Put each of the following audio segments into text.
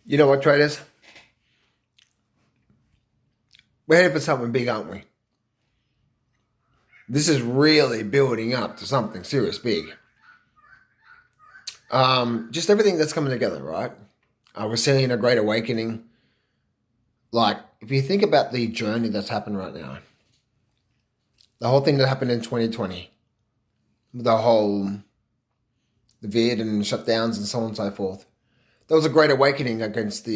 You know what, traders? We're headed for something big, aren't we? This is really building up to something serious big. Just everything that's coming together, right? We're seeing a great awakening. Like, if you think about the journey that's happened right now, the whole thing that happened in 2020, the vid and shutdowns and so on and so forth, there was a great awakening against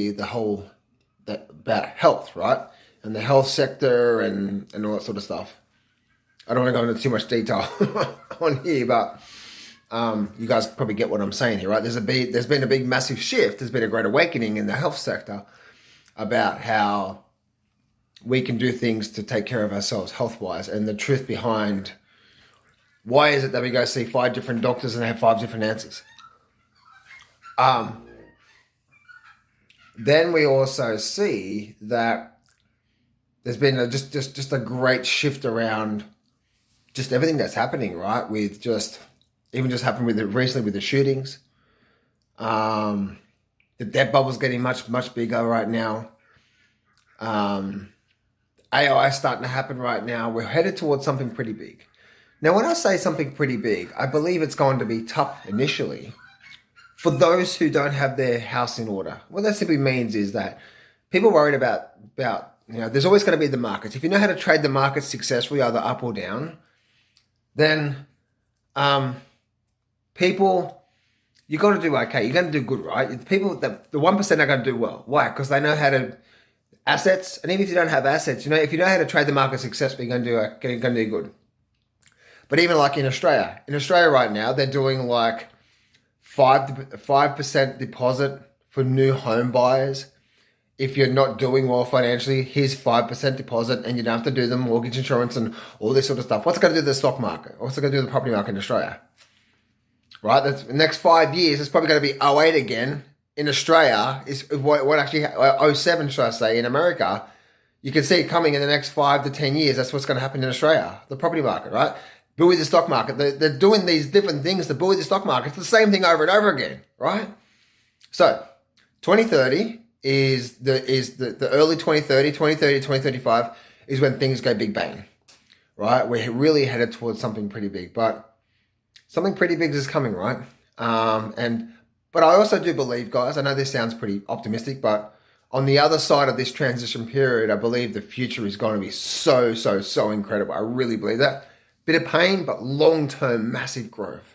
about health, right? And the health sector and all that sort of stuff. I don't want to go into too much detail on here, but you guys probably get what I'm saying here, right? There's been a big, massive shift. There's been a great awakening in the health sector about how we can do things to take care of ourselves health-wise, and the truth behind why is it that we go see 5 different doctors and they have 5 different answers. Then we also see that there's been just a great shift around just everything that's happening, right? With just happened recently with the shootings. The debt bubble's getting much bigger right now. AI is starting to happen right now. We're headed towards something pretty big. Now, when I say something pretty big, I believe it's going to be tough initially for those who don't have their house in order. What that simply means is that people are worried about there's always going to be the markets. If you know how to trade the markets successfully, either up or down, then people, you're going to do okay. You're going to do good, right? The 1% are going to do well. Why? Because they know how to assets. And even if you don't have assets, if you know how to trade the market successfully, you're going to do good. But even like in Australia right now, they're doing like 5% deposit for new home buyers. If you're not doing well financially, here's 5% deposit, and you don't have to do the mortgage insurance and all this sort of stuff. What's it going to do to the stock market? What's it going to do to the property market in Australia? Right? The next 5 years, it's probably going to be '08 again. In Australia, is what actually '07, should I say, in America. You can see it coming in the next 5 to 10 years. That's what's going to happen in Australia, the property market, right? Buoy the stock market. They're doing these different things to buoy the stock market. It's the same thing over and over again, right? So 2030 is the early 2035 is when things go big bang, right? We're really headed towards something pretty big, but something pretty big is coming, right? But I also do believe, guys, I know this sounds pretty optimistic, but on the other side of this transition period, I believe the future is going to be so incredible. I really believe that. Bit of pain, but long-term massive growth.